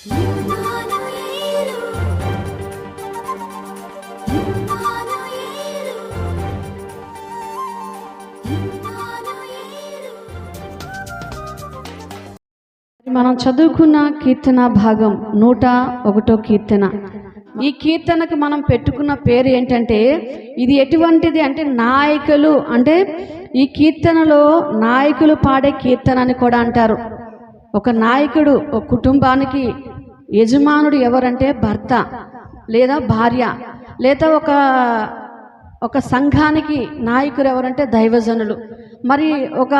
మనం చదువుకున్న కీర్తన భాగం 101 కీర్తన. ఈ కీర్తనకు మనం పెట్టుకున్న పేరు ఏంటంటే, ఇది ఎటువంటిది అంటే నాయకులు, అంటే ఈ కీర్తనలో నాయకులు పాడే కీర్తన అని కూడా అంటారు. ఒక నాయకుడు, ఒక కుటుంబానికి యజమానుడు ఎవరంటే భర్త లేదా భార్య, లేదా ఒక సంఘానికి నాయకుడు ఎవరంటే దైవజనులు. మరి ఒక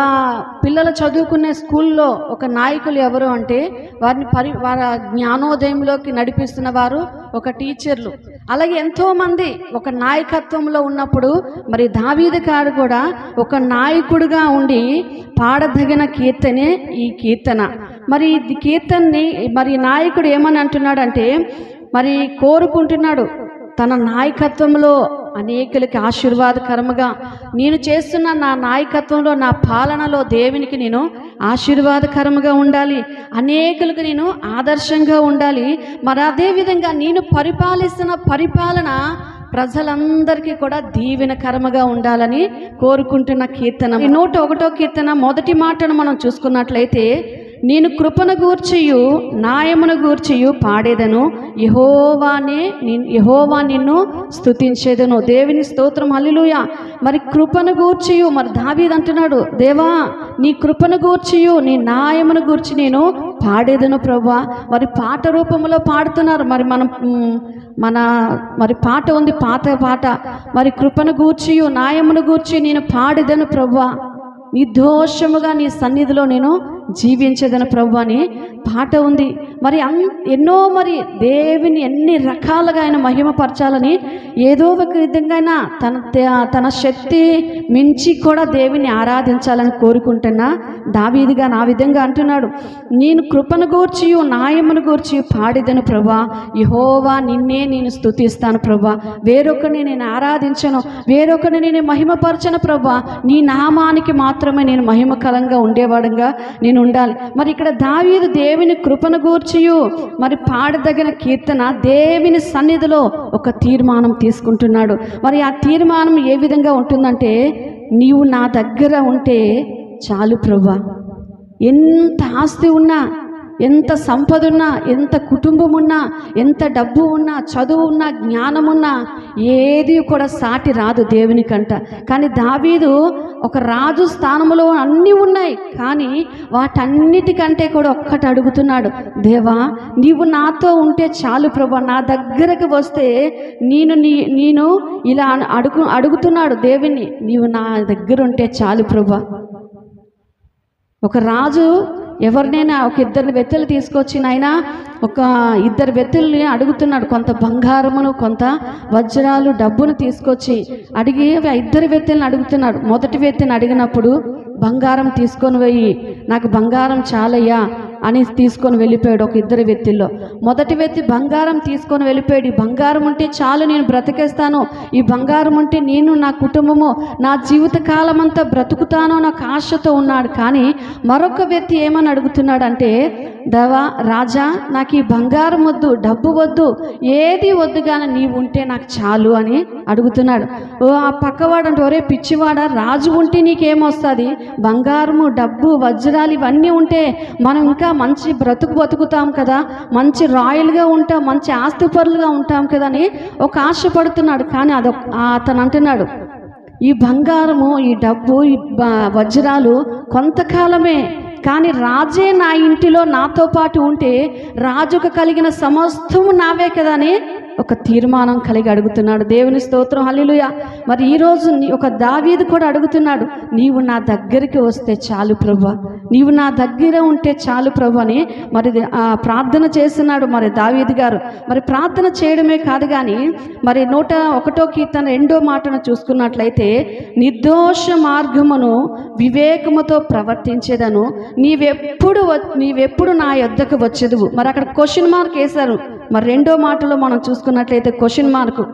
పిల్లలు చదువుకునే స్కూల్లో ఒక నాయకులు ఎవరు అంటే వారిని వారి జ్ఞానోదయంలోకి నడిపిస్తున్న వారు ఒక టీచర్లు. అలాగే ఎంతోమంది ఒక నాయకత్వంలో ఉన్నప్పుడు మరి దావీదు గారు కూడా ఒక నాయకుడిగా ఉండి పాడదగిన కీర్తనే ఈ కీర్తన. మరి ఈ కీర్తనని మరి నాయకుడు ఏమని అంటున్నాడంటే, మరి కోరుకుంటున్నాడు తన నాయకత్వంలో అనేకులకి ఆశీర్వాదకరముగా నేను చేస్తున్న నా నాయకత్వంలో, నా పాలనలో దేవునికి నేను ఆశీర్వాదకరముగా ఉండాలి, అనేకులకు నేను ఆదర్శంగా ఉండాలి. మరి అదేవిధంగా నేను పరిపాలిస్తున్న పరిపాలన ప్రజలందరికీ కూడా దీవెనకరముగా ఉండాలని కోరుకుంటున్న కీర్తన. 101 కీర్తన మొదటి మాటను మనం చూసుకున్నట్లయితే, నేను కృపను గూర్చియు న్యాయమును గూర్చియు పాడేదను, యెహోవా నిన్ను స్తుతించేదను. దేవుని స్తోత్రం, హల్లెలూయా. మరి కృపను గూర్చియు, మరి దావీదు అంటున్నాడు, దేవా నీ కృపను గూర్చియు నీ న్యాయమును గూర్చి నేను పాడేదను ప్రభువా. మరి పాట రూపంలో పాడుతున్నారు. మరి పాట ఉంది, పాత పాట. మరి కృపను గూర్చియు న్యాయమును గూర్చి నేను పాడేదను ప్రభువా, నిర్దోషముగా నీ సన్నిధిలో నేను జీవించేదను ప్రభు అని పాట ఉంది. మరి ఎన్నో మరి దేవుని ఎన్ని రకాలుగా ఆయన మహిమపరచాలని ఏదో ఒక విధంగా తన శక్తి మించి కూడా దేవుని ఆరాధించాలని కోరుకుంటున్నా దావీదుగా నా విధంగా అంటున్నాడు, నేను కృపను గూర్చియు న్యాయమును గూర్చి పాడేదను ప్రభా, యెహోవా నిన్నే నేను స్తుతిస్తాను ప్రభా, వేరొకరిని నేను ఆరాధించను, వేరొకరిని నేను మహిమపరచను ప్రభా, నీ నామానికి మాత్రమే నేను మహిమకరంగా ఉండేవాడుగా నేను ఉండాలి. మరి ఇక్కడ దావీదు దేవుని కృపను గూర్చియు మరి పాడదగిన కీర్తన, దేవుని సన్నిధిలో ఒక తీర్మానం తీసుకుంటున్నాడు. మరి ఆ తీర్మానం ఏ విధంగా ఉంటుందంటే, నీవు నా దగ్గర ఉంటే చాలు ప్రభువా, ఎంత ఆస్తి ఉన్నా, ఎంత సంపద ఉన్నా, ఎంత కుటుంబం ఉన్నా, ఎంత డబ్బు ఉన్నా, చదువు ఉన్నా, జ్ఞానం ఉన్నా, ఏది కూడా సాటి రాదు దేవునికంట. కానీ దావీదు ఒక రాజు స్థానంలో అన్నీ ఉన్నాయి, కానీ వాటన్నిటికంటే కూడా ఒక్కటి అడుగుతున్నాడు, దేవా నీవు నాతో ఉంటే చాలు ప్రభా, నా దగ్గరకు వస్తే నేను ఇలా అడుగుతున్నాడు దేవుని, నీవు నా దగ్గర ఉంటే చాలు ప్రభా. ఒక రాజు ఎవరినైనా ఒక ఇద్దరు వ్యక్తులు తీసుకొచ్చి ఆయన ఒక ఇద్దరు వ్యక్తుల్ని అడుగుతున్నాడు, కొంత బంగారమును కొంత వజ్రాలు డబ్బును తీసుకొచ్చి అడిగి ఇద్దరు వ్యక్తులను అడుగుతున్నాడు. మొదటి వ్యక్తిని అడిగినప్పుడు బంగారం తీసుకొని పోయి, నాకు బంగారం చాలయ్యా అని తీసుకొని వెళ్ళిపోయాడు. ఒక ఇద్దరు వ్యక్తుల్లో మొదటి వ్యక్తి బంగారం తీసుకొని వెళ్ళిపోయాడు, ఈ బంగారం ఉంటే చాలు నేను బ్రతికేస్తాను, ఈ బంగారం ఉంటే నేను నా కుటుంబము నా జీవిత కాలం అంతా బ్రతుకుతాను నాకు ఆశతో ఉన్నాడు. కానీ మరొక వ్యక్తి ఏమని అడుగుతున్నాడంటే, దేవా రాజా నాకు ఈ బంగారం వద్దు, డబ్బు వద్దు, ఏది వద్దు కానీ నీవు ఉంటే నాకు చాలు అని అడుగుతున్నాడు. ఆ పక్కవాడు అంటే, ఒరే పిచ్చివాడా, రాజు ఉంటే నీకేమొస్తుంది, బంగారము డబ్బు వజ్రాలు ఇవన్నీ ఉంటే మనం ఇంకా మంచి బతుకుతాం కదా, మంచి రాయల్గా ఉంటాం, మంచి ఆస్తిపరులుగా ఉంటాం కదా అని ఒక ఆశపడుతున్నాడు. కానీ అతను అంటున్నాడు, ఈ బంగారము ఈ డబ్బు ఈ వజ్రాలు కొంతకాలమే, కానీ రాజే నా ఇంటిలో నాతో పాటు ఉంటే రాజుకు కలిగిన సమస్తము నావే కదా అని ఒక తీర్మానం కలిగి అడుగుతున్నాడు. దేవుని స్తోత్రం, హల్లెలూయా. మరి ఈరోజు ఒక దావీదు కూడా అడుగుతున్నాడు, నీవు నా దగ్గరికి వస్తే చాలు ప్రభువా, నీవు నా దగ్గర ఉంటే చాలు ప్రభు అని మరి ప్రార్థన చేస్తున్నాడు మరి దావీదు గారు. మరి ప్రార్థన చేయడమే కాదు కానీ మరి 101 కీర్తన 2వ మాటను చూసుకున్నట్లయితే, నిర్దోష మార్గమును వివేకముతో ప్రవర్తించేదను, నీవెప్పుడు నా యొద్దకు వచ్చేదువు. మరి అక్కడ క్వశ్చన్ మార్క్ వేశారు. మరి 2వ మాటలో మనం చూసుకున్నట్లయితే క్వశ్చన్ మార్కు,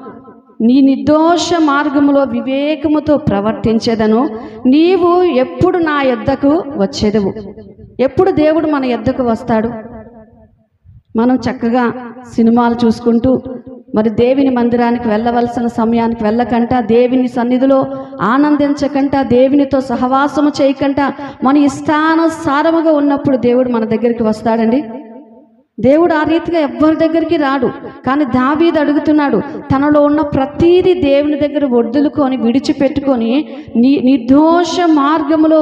నీ నిర్దోష మార్గములో వివేకముతో ప్రవర్తించేదను, నీవు ఎప్పుడు నా యొద్దకు వచ్చేదవు. ఎప్పుడు దేవుడు మన యొద్దకు వస్తాడు? మనం చక్కగా సినిమాలు చూసుకుంటూ మరి దేవుని మందిరానికి వెళ్ళవలసిన సమయానికి వెళ్ళకంట, దేవుని సన్నిధిలో ఆనందించకంట, దేవునితో సహవాసము చేయకంట, మన ఇష్టానుసారముగా ఉన్నప్పుడు దేవుడు మన దగ్గరికి వస్తాడండి? దేవుడు ఆ రీతిగా ఎవ్వరి దగ్గరికి రాడు. కానీ దావీదు అడుగుతున్నాడు, తనలో ఉన్న ప్రతీది దేవుని దగ్గర వదులుకొని విడిచిపెట్టుకొని నిర్దోష మార్గములో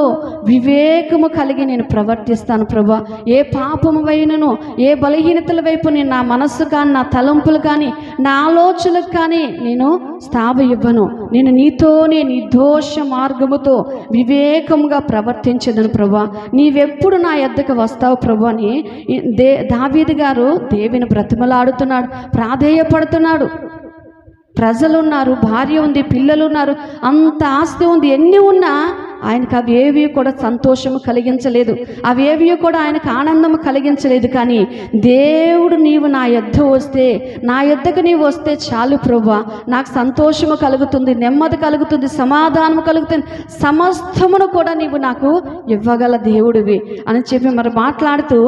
వివేకము కలిగి నేను ప్రవర్తిస్తాను ప్రభువా. ఏ పాపము వైనను, ఏ బలహీనతల వైపు నేను నా మనస్సు కానీ, నా తలంపులు కానీ, నా ఆలోచనలకు కానీ నేను స్థావ ఇవ్వను. నేను నీతోనే నిర్దోష మార్గముతో వివేకముగా ప్రవర్తించదను ప్రభువా. నీవెప్పుడు నా యొద్దకు వస్తావు ప్రభువా అని దావీదు గారు దేవుని బ్రతిమలాడుతున్నాడు, ప్రాధేయపడుతున్నాడు. ప్రజలున్నారు, భార్య ఉంది, పిల్లలు ఉన్నారు, అంత ఆస్తి ఉంది, ఎన్ని ఉన్నా ఆయనకు అవేవి కూడా సంతోషము కలిగించలేదు, అవేవి కూడా ఆయనకు ఆనందము కలిగించలేదు. కానీ దేవుడు నీవు నా యొద్ద వస్తే, నా యొద్దకు నీవు వస్తే చాలు ప్రభువా, నాకు సంతోషము కలుగుతుంది, నెమ్మది కలుగుతుంది, సమాధానము కలుగుతుంది, సమస్తమును కూడా నీవు నాకు ఇవ్వగల దేవుడివి అని చెప్పి మరి మాట్లాడుతూ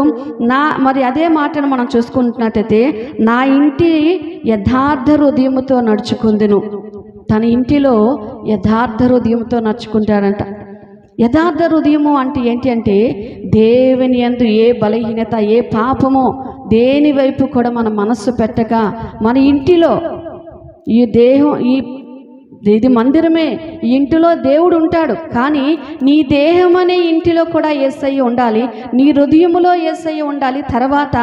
మరి అదే మాటను మనం చూసుకుంటున్నట్టయితే, నా ఇంటి యథార్థ హృదయముతో నడుచుకుందును. తన ఇంటిలో యథార్థ హృదయంతో నడుచుకుంటాడంట. యథార్థ హృదయము అంటే ఏంటి అంటే, దేవుని యందు ఏ బలహీనత, ఏ పాపమో దేని వైపు కూడా మన మనస్సు పెట్టక, మన ఇంటిలో ఈ దేహం, ఇది మందిరమే, ఈ ఇంటిలో దేవుడు ఉంటాడు, కానీ నీ దేహం అనే ఇంటిలో కూడా యేసయ్య ఉండాలి, నీ హృదయములో యేసయ్య ఉండాలి. తర్వాత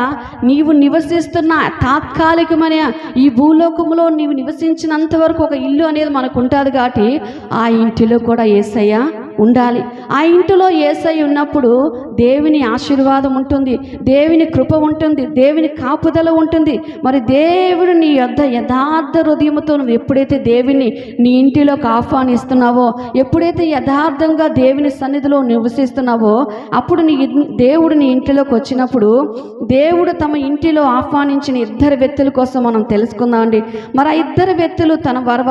నీవు నివసిస్తున్న తాత్కాలికమైన ఈ భూలోకములో నీవు నివసించినంత వరకు ఒక ఇల్లు అనేది మనకు ఉంటుంది, కాబట్టి ఆ ఇంటిలో కూడా యేసయ్య ఉండాలి. ఆ ఇంటిలో యేసయ్య ఉన్నప్పుడు దేవుని ఆశీర్వాదం ఉంటుంది, దేవుని కృప ఉంటుంది, దేవుని కాపుదల ఉంటుంది. మరి దేవుడు నీ యొద్ద యథార్థ హృదయముతో నువ్వు ఎప్పుడైతే దేవుని నీ ఇంటిలోకి ఆహ్వానిస్తున్నావో, ఎప్పుడైతే యథార్థంగా దేవుని సన్నిధిలో నివసిస్తున్నావో, అప్పుడు దేవుడు నీ ఇంటిలోకి వచ్చినప్పుడు, దేవుడు తమ ఇంటిలో ఆహ్వానించిన ఇద్దరు వ్యక్తుల కోసం మనం తెలుసుకుందామండి. మరి ఆ ఇద్దరు వ్యక్తులు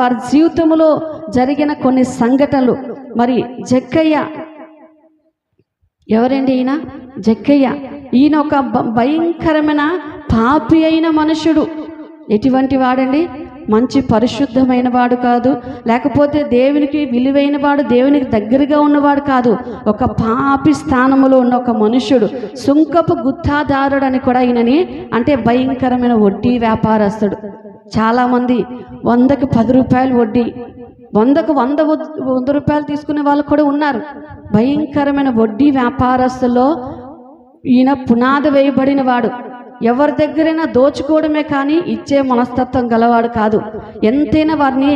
వారి జీవితంలో జరిగిన కొన్ని సంఘటనలు. మరి జక్కయ్య ఎవరండి? ఈయన జక్కయ్య. ఈయన ఒక భయంకరమైన పాపి అయిన మనుషుడు. ఎటువంటి వాడండి? మంచి పరిశుద్ధమైన వాడు కాదు, లేకపోతే దేవునికి విలువైన వాడు, దేవునికి దగ్గరగా ఉన్నవాడు కాదు. ఒక పాపి స్థానములో ఉన్న ఒక మనుషుడు, సుంకపు గుత్తాదారుడు అని కూడా ఈయనని అంటే భయంకరమైన వడ్డీ వ్యాపారస్తుడు. చాలామంది 100కి 10 రూపాయలు వడ్డీ, 100కు 100 రూపాయలు తీసుకునే వాళ్ళు కూడా ఉన్నారు. భయంకరమైన వడ్డీ వ్యాపారస్తుల్లో ఈయన పునాది వేయబడిన వాడు. ఎవరి దగ్గరైనా దోచుకోవడమే కానీ ఇచ్చే మనస్తత్వం గలవాడు కాదు. ఎంతైనా వారిని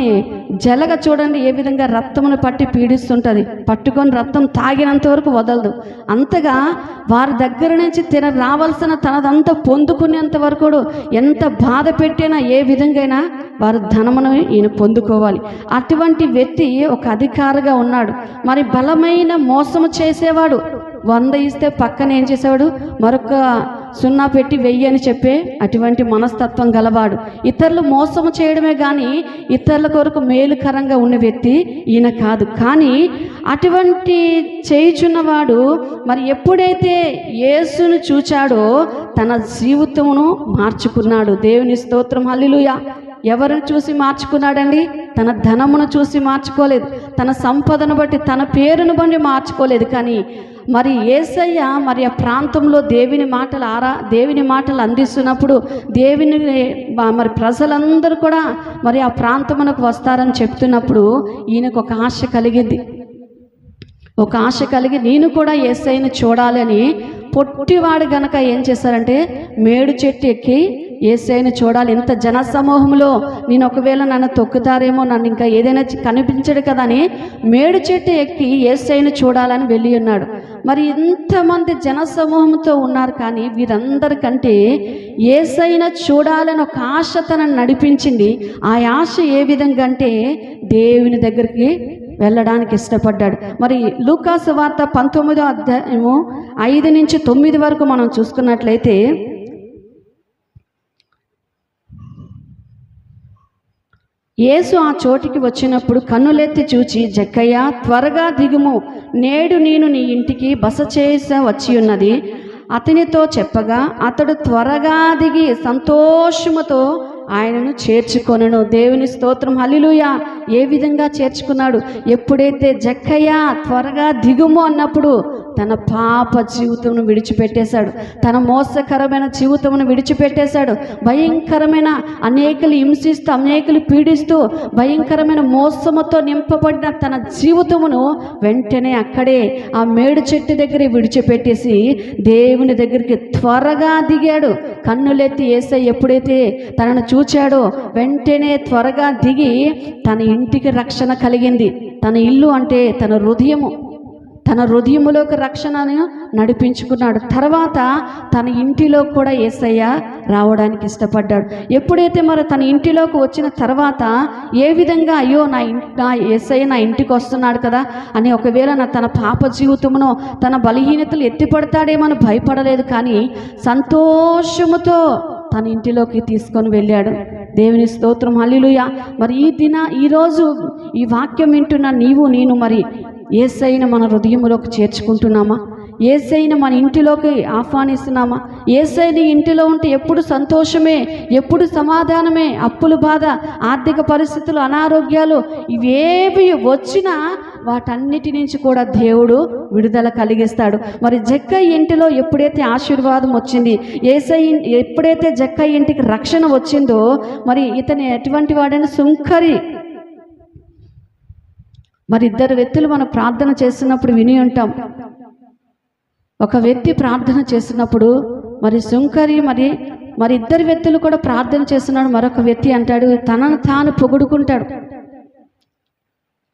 జలగ చూడండి ఏ విధంగా రక్తమును పట్టి పీడిస్తుంటుంది, పట్టుకొని రక్తం తాగినంత వరకు వదలదు. అంతగా వారి దగ్గర నుంచి రావాల్సిన తనదంతా పొందుకునేంత వరకు ఎంత బాధ పెట్టినా ఏ విధంగా వారి ధనమును ఈయన పొందుకోవాలి. అటువంటి వ్యక్తి ఒక అధికారిగా ఉన్నాడు. మరి బలమైన మోసము చేసేవాడు. 100 ఇస్తే పక్కన ఏం చేసేవాడు, మరొక 0 పెట్టి 1000 అని చెప్పే అటువంటి మనస్తత్వం గలవాడు. ఇతరులు మోసము చేయడమే కానీ ఇతరుల కొరకు మేలుకరంగా ఉన్న వ్యక్తి ఈయన కాదు. కానీ అటువంటి చేయుచున్నవాడు మరి ఎప్పుడైతే యేసును చూచాడో తన జీవితమును మార్చుకున్నాడు. దేవుని స్తోత్రం, హల్లెలూయా. ఎవరిని చూసి మార్చుకున్నాడండి? తన ధనమును చూసి మార్చుకోలేదు, తన సంపదను బట్టి, తన పేరును బట్టి మార్చుకోలేదు. కానీ మరి యేసయ్య మరి ఆ ప్రాంతంలో దేవుని మాటలు అందిస్తున్నప్పుడు, మరి ప్రజలందరూ కూడా మరి ఆ ప్రాంతమునకు వస్తారని చెప్తున్నప్పుడు ఈయనకు ఒక ఆశ కలిగింది. ఒక ఆశ కలిగి నేను కూడా యేసయ్యను చూడాలని పొట్టివాడు గనక ఏం చేశారంటే మేడు చెట్టు ఎక్కి యేసయ్యను చూడాలి. ఇంత జన సమూహంలో నేను ఒకవేళ నన్ను తొక్కుతారేమో, నన్ను ఇంకా ఏదైనా కనిపించడు కదా అని మేడు చెట్టు ఎక్కి యేసయ్యను చూడాలని వెళ్ళి ఉన్నాడు. మరి ఇంతమంది జన సమూహంతో ఉన్నారు, కానీ వీరందరికంటే యేసయ్యను చూడాలని ఒక ఆశ తనను నడిపించింది. ఆ ఆశ ఏ విధంగా అంటే దేవుని దగ్గరికి వెళ్ళడానికి ఇష్టపడ్డాడు. మరి లూకా సువార్త 19వ అధ్యాయము 5 నుంచి 9 వరకు మనం చూసుకున్నట్లయితే, యేసు ఆ చోటికి వచ్చినప్పుడు కన్నులెత్తి చూచి, జక్కయ్య త్వరగా దిగుము, నేడు నేను నీ ఇంటికి బస చేస వచ్చి ఉన్నది. అతనితో చెప్పగా అతడు త్వరగా దిగి సంతోషముతో ఆయనను చేర్చుకొనెను. దేవుని స్తోత్రం, హల్లెలూయా. ఏ విధంగా చేర్చుకున్నాడు? ఎప్పుడైతే జక్కయ్య త్వరగా దిగుము అన్నప్పుడు తన పాప జీవితమును విడిచిపెట్టేశాడు, తన మోసకరమైన జీవితమును విడిచిపెట్టేశాడు. భయంకరమైన అనేకులు హింసిస్తూ, అనేకులు పీడిస్తూ, భయంకరమైన మోసముతో నింపబడిన తన జీవితమును వెంటనే అక్కడే ఆ మేడు చెట్టు దగ్గర విడిచిపెట్టేసి దేవుని దగ్గరికి త్వరగా దిగాడు. కన్నులెత్తి యేసయ్య ఎప్పుడైతే తనను చూచాడో వెంటనే త్వరగా దిగి తన ఇంటికి రక్షణ కలిగింది. తన ఇల్లు అంటే తన హృదయము, తన హృదయములోకి రక్షణను నడిపించుకున్నాడు. తర్వాత తన ఇంటిలో కూడా యేసయ్య రావడానికి ఇష్టపడ్డాడు. ఎప్పుడైతే మరి తన ఇంటిలోకి వచ్చిన తర్వాత ఏ విధంగా అయ్యో నా యేసయ్య నా ఇంటికి వస్తున్నాడు కదా అని ఒకవేళ తన పాప జీవితమును, తన బలహీనతలు ఎత్తిపడతాడేమని భయపడలేదు, కానీ సంతోషముతో తన ఇంటిలోకి తీసుకొని వెళ్ళాడు. దేవుని స్తోత్రం, హల్లెలూయా. మరి ఈరోజు ఈ వాక్యం వింటున్న నీవు నేను మరి యేసయ్యను మన హృదయంలోకి చేర్చుకుంటున్నామా? యేసయ్యను మన ఇంటిలోకి ఆహ్వానిస్తున్నామా? యేసయ్య ఇంటిలో ఉంటే ఎప్పుడు సంతోషమే, ఎప్పుడు సమాధానమే. అప్పుల బాధ, ఆర్థిక పరిస్థితులు, అనారోగ్యాలు ఇవేవి వచ్చినా వాటన్నిటి నుంచి కూడా దేవుడు విడుదల కలిగిస్తాడు. మరి జక్కయ్య ఇంటిలో ఎప్పుడైతే ఆశీర్వాదం వచ్చింది, యేసయ్య ఎప్పుడైతే జక్కయ్య ఇంటికి రక్షణ వచ్చిందో, మరి ఇతను ఎటువంటి వాడైనా సుంకరి. మరి ఇద్దరు వ్యక్తులు మనం ప్రార్థన చేస్తున్నప్పుడు విని ఉంటాం. ఒక వ్యక్తి ప్రార్థన చేస్తున్నప్పుడు మరి సుంకరి మరి ఇద్దరు వ్యక్తులు కూడా ప్రార్థన చేస్తున్నాడు. మరొక వ్యక్తి అంటాడు, తనను తాను పొగుడుకుంటాడు.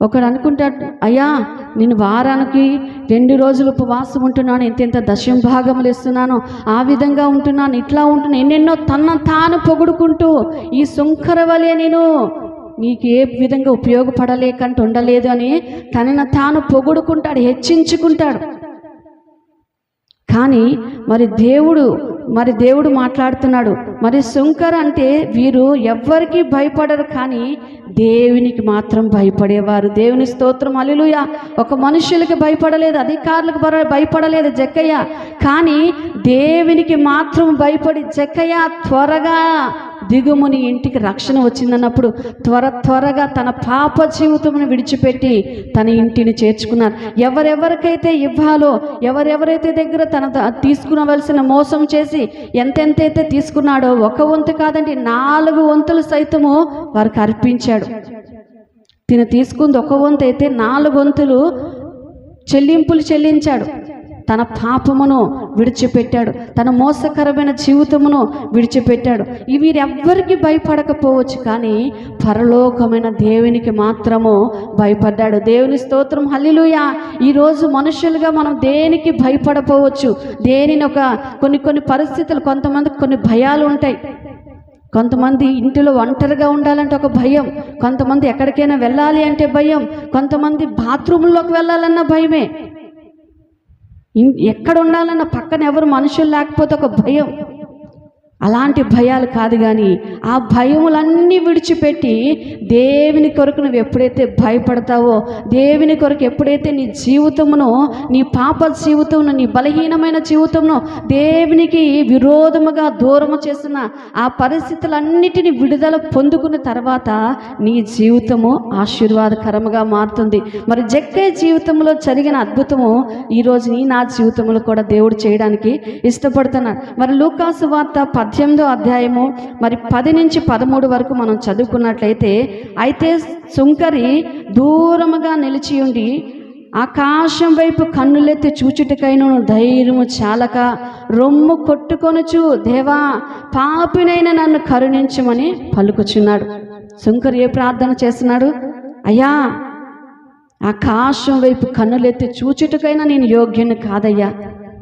ఒకడు అనుకుంటాడు, అయ్యా నేను వారానికి 2 రోజులు ఉపవాసం ఉంటున్నాను, ఇంత దశం భాగములు ఇస్తున్నాను, ఆ విధంగా ఉంటున్నాను, ఇట్లా ఉంటున్నాను, ఎన్నెన్నో తనను తాను పొగుడుకుంటూ ఈ సుంకర వలె నేను నీకు ఏ విధంగా ఉపయోగపడలేకంటూ ఉండలేదు అని తనను తాను పొగుడుకుంటాడు, హెచ్చించుకుంటాడు. కానీ మరి దేవుడు మాట్లాడుతున్నాడు. మరి సుంకర అంటే వీరు ఎవ్వరికి భయపడరు, కానీ దేవునికి మాత్రం భయపడేవారు. దేవుని స్తోత్రం, హల్లెలూయా. ఒక మనుషులకి భయపడలేదు, అధికారులకు భయపడలేదు జక్కయ్య, కానీ దేవునికి మాత్రం భయపడి జక్కయ్య త్వరగా దిగుముని ఇంటికి రక్షణ వచ్చిందన్నప్పుడు త్వరగా తన పాప జీవితమును విడిచిపెట్టి తన ఇంటిని చేర్చుకున్నారు. ఎవరెవరికైతే ఇవ్వాలో, ఎవరెవరైతే దగ్గర తన తీసుకునవలసిన మోసం చేసి ఎంతెంతైతే తీసుకున్నాడో 1 వంతు కాదండి 4 వంతులు సైతము వారికి అర్పించాడు. తిను తీసుకుంది 1 వంతు అయితే 4 వంతులు చెల్లింపులు చెల్లించాడు. తన పాపమును విడిచిపెట్టాడు, తన మోసకరమైన జీవితమును విడిచిపెట్టాడు. వీరెవ్వరికి భయపడకపోవచ్చు, కానీ పరలోకమైన దేవునికి మాత్రము భయపడ్డాడు. దేవుని స్తోత్రం, హల్లెలూయా. ఈరోజు మనుషులుగా మనం దేనికి భయపడపోవచ్చు, దేనిని కొన్ని పరిస్థితులు, కొంతమందికి కొన్ని భయాలు ఉంటాయి. కొంతమంది ఇంటిలో ఒంటరిగా ఉండాలంటే ఒక భయం, కొంతమంది ఎక్కడికైనా వెళ్ళాలి అంటే భయం, కొంతమంది బాత్రూంలోకి వెళ్ళాలన్న భయమే, ఎక్కడ ఉండాలన్న పక్కన ఎవరు మనుషులు లేకపోతే ఒక భయం. అలాంటి భయాలు కాదు, కానీ ఆ భయములన్నీ విడిచిపెట్టి దేవుని కొరకు నువ్వు ఎప్పుడైతే భయపడతావో, దేవుని కొరకు ఎప్పుడైతే నీ జీవితమును, నీ పాప జీవితమును, నీ బలహీనమైన జీవితమును దేవునికి విరోధముగా దూరము చేసిన ఆ పరిస్థితులన్నిటిని విడుదల పొందుకున్న తర్వాత నీ జీవితము ఆశీర్వాదకరముగా మారుతుంది. మరి జక్కయ్య జీవితంలో జరిగిన అద్భుతము ఈరోజు నా జీవితంలో కూడా దేవుడు చేయడానికి ఇష్టపడుతున్నాడు. మరి లూకాసు వార్త 18వ అధ్యాయము మరి 10 నుంచి 13 వరకు మనం చదువుకున్నట్లయితే, అయితే సుంకరి దూరముగా నిలిచి ఉండి ఆకాశం వైపు కన్నులెత్తి చూచుటకైన ధైర్యము చాలక రొమ్ము కొట్టుకొనుచు, దేవా పాపినైన నన్ను కరుణించమని పలుకుచున్నాడు. సుంకరి ఏ ప్రార్థన చేస్తున్నాడు? అయ్యా ఆకాశం వైపు కన్నులెత్తి చూచుటకైనా నేను యోగ్యుని కాదయ్యా.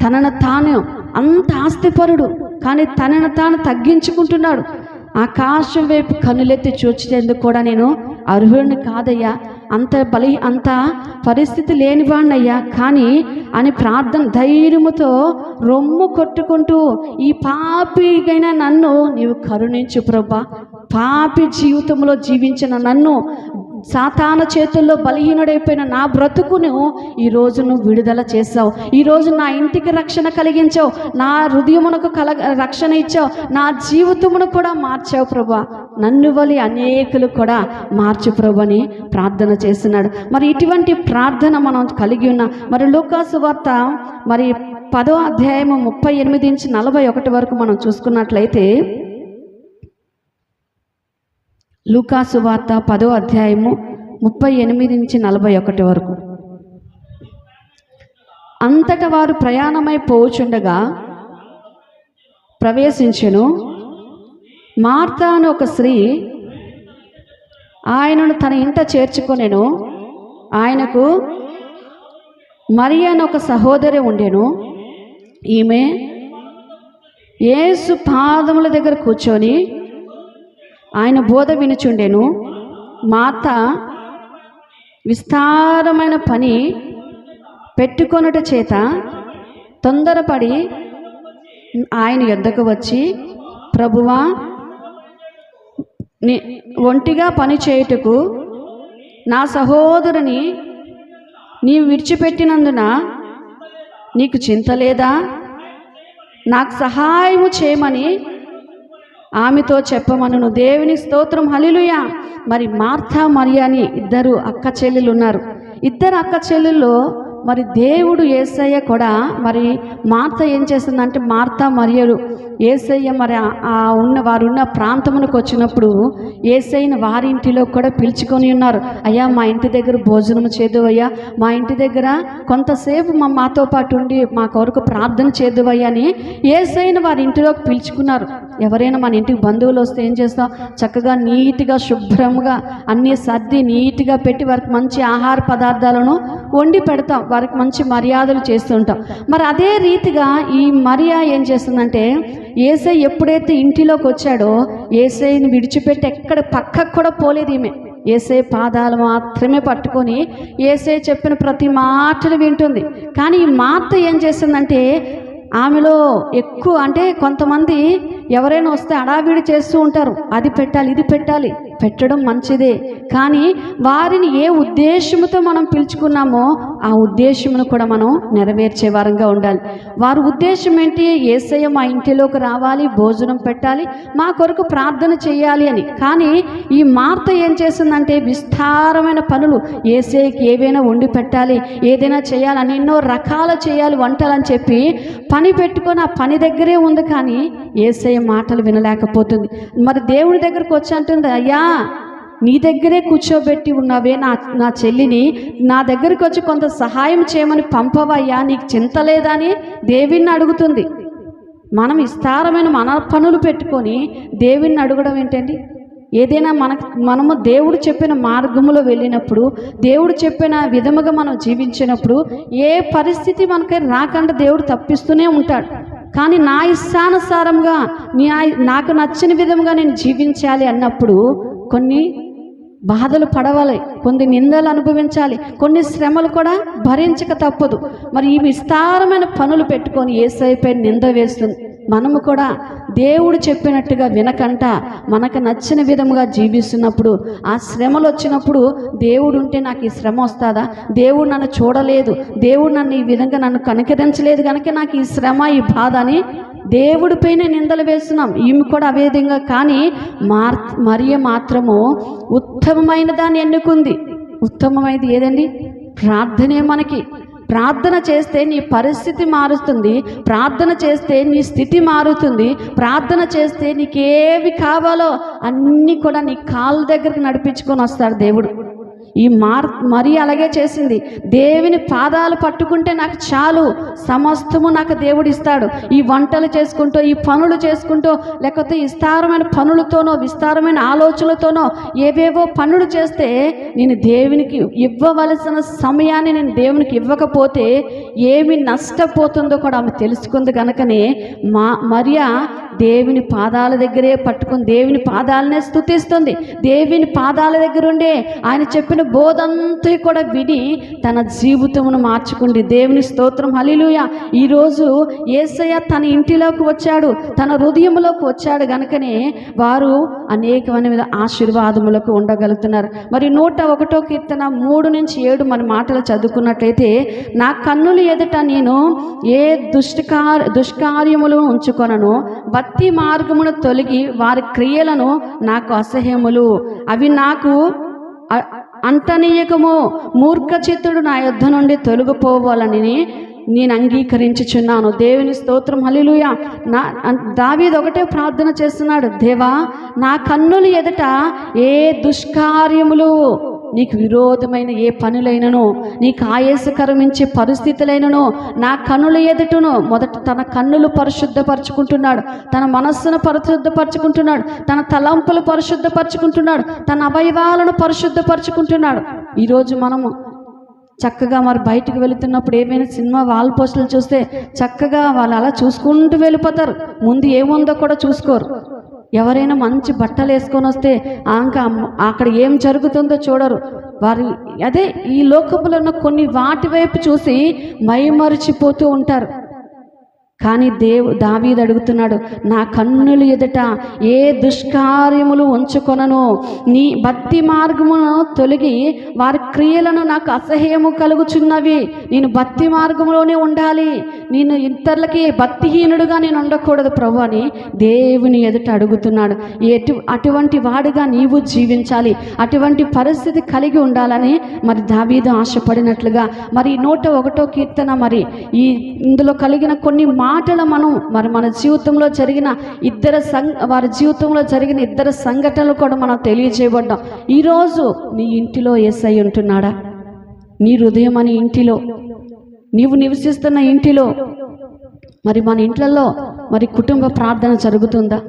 తనను తాను అంత ఆస్తిపరుడు, కానీ తనను తాను తగ్గించుకుంటున్నాడు. ఆకాశం వైపు కన్నులెత్తి చూచేందుకు కూడా నేను అర్హుడిని కాదయ్యా, అంత పరిస్థితి లేనివాడినయ్యా, కానీ అని ప్రార్థన ధైర్యముతో రొమ్ము కొట్టుకుంటూ, ఈ పాపిగైనా నన్ను నీవు కరుణించు ప్రభా, పాపి జీవితంలో జీవించిన నన్ను సాతాను చేతుల్లో బలహీనుడైపోయిన నా బ్రతుకును ఈరోజు నువ్వు విడుదల చేసావు. ఈరోజు నా ఇంటికి రక్షణ కలిగించావు, నా హృదయమునకు రక్షణ ఇచ్చావు, నా జీవితమును కూడా మార్చావు ప్రభా. నన్ను వలి అనేకులు కూడా మార్చు ప్రభు అని ప్రార్థన చేస్తున్నాడు. మరి ఇటువంటి ప్రార్థన మనం కలిగి ఉన్నాం. మరి లూకాసు వార్త మరి 10వ అధ్యాయము 38 నుంచి 41 వరకు మనం చూసుకున్నట్లయితే, లూకాసు వార్త 10వ అధ్యాయము 38 నుంచి 41 వరకు. అంతటా వారు ప్రయాణమై పోవుచుండగా ప్రవేశించెను. మార్తా అని ఒక స్త్రీ ఆయనను తన ఇంట చేర్చుకొనెను. ఆయనకు మరియ అని ఒక సహోదరి ఉండెను. ఈమె యేసు పాదముల దగ్గర కూర్చొని ఆయన బోధ వినుచుండెను. మార్త విస్తారమైన పని పెట్టుకొనుట చేత తొందరపడి ఆయన యొద్దకు వచ్చి, ప్రభువా, ఒంటిగా పని చేయుటకు నా సహోదరుని నీవు విడిచిపెట్టినందున నీకు చింత లేదా? నాకు సహాయము చేయమని ఆమెతో చెప్పమను. దేవుని స్తోత్రం, హల్లెలూయా. మరి మార్తా మరియా అని ఇద్దరు అక్క చెల్లెలు ఉన్నారు. ఇద్దరు అక్క చెల్లెల్లో మరి దేవుడు యేసయ్య కూడా మరి మార్త ఏం చేస్తుందంటే, మార్తా మరియలు యేసయ్య మరి వారున్న ప్రాంతమునకు వచ్చినప్పుడు యేసయ్యని వారి ఇంటిలో కూడా పిలుచుకొని ఉన్నారు. అయ్యా, మా ఇంటి దగ్గర భోజనం చేదువయ్యా, మా ఇంటి దగ్గర కొంతసేపు మాతో పాటు ఉండి మా కొరకు ప్రార్థన చేదువయ్యా అని యేసయ్యని వారి ఇంటిలోకి పిలుచుకున్నారు. ఎవరైనా మన ఇంటికి బంధువులు వస్తే ఏం చేస్తాం? చక్కగా నీట్గా శుభ్రంగా అన్నీ సర్ది నీట్గా పెట్టి వారికి మంచి ఆహార పదార్థాలను వండి పెడతాం, వారికి మంచి మర్యాదలు చేస్తుంటాం. మరి అదే రీతిగా ఈ మరియా ఏం చేస్తుందంటే, యేసయ్య ఎప్పుడైతే ఇంటిలోకి వచ్చాడో యేసయ్యని విడిచిపెట్టి ఎక్కడ పక్కకు కూడా పోలేదు. ఈమె యేసయ్య పాదాలు మాత్రమే పట్టుకొని యేసయ్య చెప్పిన ప్రతి మాటను వింటుంది. కానీ ఈ మార్త ఏం చేస్తుందంటే, ఆమెలో ఎక్కువ అంటే కొంతమంది ఎవరైనా వస్తే అడావిడి చేస్తూ ఉంటారు. అది పెట్టాలి, ఇది పెట్టాలి, పెట్టడం మంచిదే. కానీ వారిని ఏ ఉద్దేశంతో మనం పిలుచుకున్నామో ఆ ఉద్దేశమును కూడా మనం నెరవేర్చే వారంగా ఉండాలి. వారి ఉద్దేశం ఏంటి? యేసయ్య మా ఇంటిలోకి రావాలి, భోజనం పెట్టాలి, మా కొరకు ప్రార్థన చేయాలి అని. కానీ ఈ మార్త ఏం చేస్తుందంటే, విస్తారమైన పనులు, యేసయ్యకి ఏవైనా వండి పెట్టాలి, ఏదైనా చేయాలని, ఎన్నో రకాల చేయాలి వంటలు అని చెప్పి పని పెట్టుకొని ఆ పని దగ్గరే ఉంది. కానీ యేసయ్య మాటలు వినలేకపోతుంది. మరి దేవుడి దగ్గరకు వచ్చి అంటుంది, అయ్యా, నీ దగ్గరే కూర్చోబెట్టి ఉన్నావే నా చెల్లిని, నా దగ్గరికి వచ్చి కొంత సహాయం చేయమని పంపవయ్యా, నీకు చింత లేదా అని దేవుణ్ణి అడుగుతుంది. మనం విస్తారమైన మన పనులు పెట్టుకొని దేవుణ్ణి అడగడం ఏంటండి? ఏదైనా మనము దేవుడు చెప్పిన మార్గములో వెళ్ళినప్పుడు, దేవుడు చెప్పిన విధముగా మనం జీవించినప్పుడు ఏ పరిస్థితి మనకి రాకుండా దేవుడు తప్పిస్తూనే ఉంటాడు. కానీ నా ఇష్టానుసారంగా నాకు నచ్చిన విధంగా నేను జీవించాలి అన్నప్పుడు కొన్ని బాధలు పడవాలి, కొన్ని నిందలు అనుభవించాలి, కొన్ని శ్రమలు కూడా భరించక తప్పదు. మరి ఈ విస్తారమైన పనులు పెట్టుకొని యేసయ్యపై నింద వేస్తుంది. మనము కూడా దేవుడు చెప్పినట్టుగా వినకంట మనకు నచ్చిన విధముగా జీవిస్తున్నప్పుడు, ఆ శ్రమలు వచ్చినప్పుడు దేవుడు ఉంటే నాకు ఈ శ్రమ వస్తుందా, దేవుడు నన్ను చూడలేదు, దేవుడు నన్ను ఈ విధంగా నన్ను కనికరించలేదు కనుక నాకు ఈ శ్రమ, ఈ బాధ అని దేవుడిపైనే నిందలు వేస్తున్నాం. ఈమె కూడా అదే విధంగా. కానీ మరియ మాత్రము ఉత్తమమైన దాన్ని ఎన్నుకుంది. ఉత్తమమైనది ఏదండి? ప్రార్థనే. మనకి ప్రార్థన చేస్తే నీ పరిస్థితి మారుతుంది, ప్రార్థన చేస్తే నీ స్థితి మారుతుంది, ప్రార్థన చేస్తే నీకేవి కావాలో అన్నీ కూడా నీ కాళ్ళ దగ్గరికి నడిపించుకొని వస్తాడు దేవుడు. ఈ మరియ అలాగే చేసింది. దేవుని పాదాలు పట్టుకుంటే నాకు చాలు, సమస్తము నాకు దేవుడు ఇస్తాడు. ఈ వంటలు చేసుకుంటూ, ఈ పనులు చేసుకుంటూ, లేకపోతే విస్తారమైన పనులతోనో విస్తారమైన ఆలోచనలతోనో ఏవేవో పనులు చేస్తే నేను దేవునికి ఇవ్వవలసిన సమయాన్ని నేను దేవునికి ఇవ్వకపోతే ఏమి నష్టపోతుందో కూడా ఆమె తెలుసుకుంది. కనుకనే మరియ దేవుని పాదాల దగ్గరే పట్టుకుని దేవుని పాదాలనే స్తుతిస్తుంది. దేవుని పాదాల దగ్గర ఉండే ఆయన చెప్పిన బోధ అంతా కూడా విని తన జీవితమును మార్చుకుంది. దేవుని స్తోత్రం, హల్లెలూయా. ఈరోజు యేసయ్య తన ఇంటిలోకి వచ్చాడు, తన హృదయంలోకి వచ్చాడు గనుకనే వారు అనేకమైన ఆశీర్వాదములకు ఉండగలుగుతున్నారు. మరి 101వ కీర్తన 3-7 మన మాటలు చదువుకున్నట్లయితే, నా కన్నుల ఎదుట నేను ఏ దుష్కార్యములను ఉంచుకొనను, భక్తి మార్గమును తొలగి వారి క్రియలను నాకు అసహ్యములు, అవి నాకు అంటనీయకము. మూర్ఖ చిత్తుడు నా యొద్ద నుండి తొలగిపోవాలని నేను అంగీకరించుచున్నాను. దేవుని స్తోత్రం, హల్లెలూయా. దావీదు ఒకటే ప్రార్థన చేస్తున్నాడు, దేవా నా కన్నుల ఎదుట ఏ దుష్కార్యములు, నీకు విరోధమైన ఏ పనులైనను, నీకు ఆయాసకరమించే పరిస్థితులైనను నా కన్నుల ఎదుటను. మొదట తన కన్నులు పరిశుద్ధపరచుకుంటున్నాడు, తన మనస్సును పరిశుద్ధపరచుకుంటున్నాడు, తన తలంపులు పరిశుద్ధపరచుకుంటున్నాడు, తన అవయవాలను పరిశుద్ధపరచుకుంటున్నాడు. ఈరోజు మనము చక్కగా మరి బయటకు వెళుతున్నప్పుడు ఏమైనా సినిమా వాల్ పోస్టులు చూస్తే చక్కగా వాళ్ళు అలా చూసుకుంటూ వెళ్ళిపోతారు, ముందు ఏముందో కూడా చూసుకోరు. ఎవరైనా మంచి బట్టలు వేసుకొని వస్తే అక్కడ ఏం జరుగుతుందో చూడరు. వారు అదే ఈ లోకంలో ఉన్న కొన్ని వాటి వైపు చూసి మైమరిచిపోతూ ఉంటారు. కానీ దావీదు అడుగుతున్నాడు, నా కన్నుల ఎదుట ఏ దుష్కార్యములు ఉంచుకొనను, నీ భక్తి మార్గమును తొలగి వారి క్రియలను నాకు అసహ్యము కలుగుచున్నవి. నేను భక్తి మార్గంలోనే ఉండాలి, నేను ఇతరులకి భక్తిహీనుడుగా నేను ఉండకూడదు ప్రభు అని దేవుని ఎదుట అడుగుతున్నాడు. అటువంటి వాడిగా నీవు జీవించాలి, అటువంటి పరిస్థితి కలిగి ఉండాలని మరి దావీదు ఆశపడినట్లుగా మరి 101వ కీర్తన మరి ఇందులో కలిగిన కొన్ని మాటలు మనం మరి మన జీవితంలో జరిగిన వారి జీవితంలో జరిగిన ఇద్దరు సంఘటనలు కూడా మనం తెలియజేయబడ్డాం. ఈరోజు నీ ఇంటిలో యేసయ్య ఉంటున్నాడా? నీ హృదయం అనే ఇంటిలో, నీవు నివసిస్తున్న ఇంటిలో, మరి మన ఇంట్లలో మరి కుటుంబ ప్రార్థన జరుగుతుందా?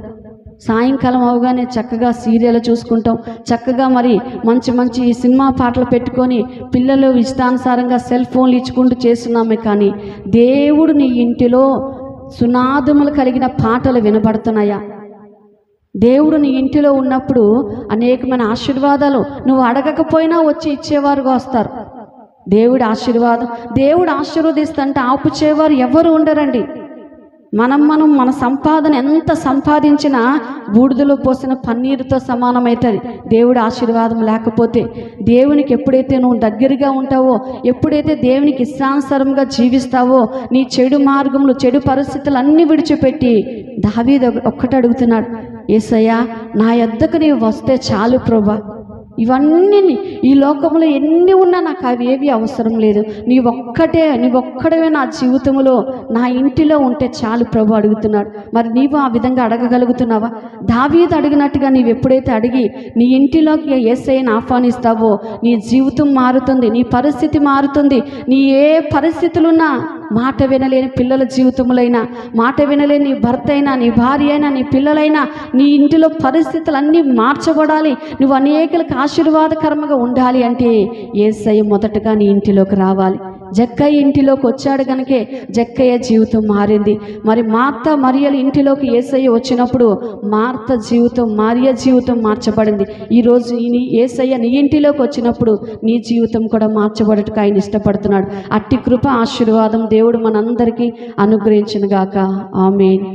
సాయంకాలం అవగానే చక్కగా సీరియల్ చూసుకుంటాం, చక్కగా మరి మంచి మంచి సినిమా పాటలు పెట్టుకొని పిల్లలు ఇష్టానుసారంగా సెల్ ఫోన్లు ఇచ్చుకుంటూ చేస్తున్నామే. కానీ దేవుడు నీ ఇంటిలో సునాదములు కలిగిన పాటలు వినబడుతున్నాయా? దేవుడు నీ ఇంటిలో ఉన్నప్పుడు అనేకమైన ఆశీర్వాదాలు నువ్వు అడగకపోయినా వచ్చి ఇచ్చేవారుగా వస్తారు. దేవుడు ఆశీర్వదిస్తుంటే ఆపుచేవారు ఎవరు ఉండరండి. మనం మన సంపాదన ఎంత సంపాదించినా బూడిదలో పోసిన పన్నీరుతో సమానమవుతుంది దేవుడి ఆశీర్వాదం లేకపోతే. దేవునికి ఎప్పుడైతే నువ్వు దగ్గరగా ఉంటావో, ఎప్పుడైతే దేవునికి ఇష్టానుసారంగా జీవిస్తావో, నీ చెడు మార్గములు, చెడు పరిస్థితులు అన్నీ విడిచిపెట్టి దావీదు ఒక్కటి అడుగుతున్నాడు, యేసయ్యా నా యొద్దకు నీవు వస్తే చాలు ప్రభా, ఇవన్నీ ఈ లోకంలో ఎన్ని ఉన్నా నాకు అవి ఏవి అవసరం లేదు, నీవొక్కడవే నా జీవితంలో నా ఇంటిలో ఉంటే చాలు ప్రభు అడుగుతున్నాడు. మరి నీవు ఆ విధంగా అడగగలుగుతున్నావా? దావీదు అడిగినట్టుగా నీవు ఎప్పుడైతే అడిగి నీ ఇంటిలోకి యేసయ్యను ఆహ్వానిస్తావో నీ జీవితం మారుతుంది, నీ పరిస్థితి మారుతుంది. నీ ఏ పరిస్థితులున్నా, మాట వినలేని పిల్లల జీవితములైనా, మాట వినలేని నీ భర్త అయినా, నీ భార్య అయినా, నీ పిల్లలైనా, నీ ఇంటిలో పరిస్థితులన్నీ మార్చబడాలి, నువ్వు అనేకులకు ఆశీర్వాదకరంగా ఉండాలి అంటే యేసయ్య మొదటగా నీ ఇంటిలోకి రావాలి. జక్కయ్య ఇంటిలోకి వచ్చాడు కనుకే జక్కయ్య జీవితం మారింది. మరి మార్త మరియల ఇంటిలోకి యేసయ్య వచ్చినప్పుడు మరియ జీవితం మార్చబడింది. ఈరోజు యేసయ్య నీ ఇంటిలోకి వచ్చినప్పుడు నీ జీవితం కూడా మార్చబడటకు ఆయన ఇష్టపడుతున్నాడు. అట్టి కృప ఆశీర్వాదం దేవుడు మనందరికీ అనుగ్రహించును గాక. ఆమేన్.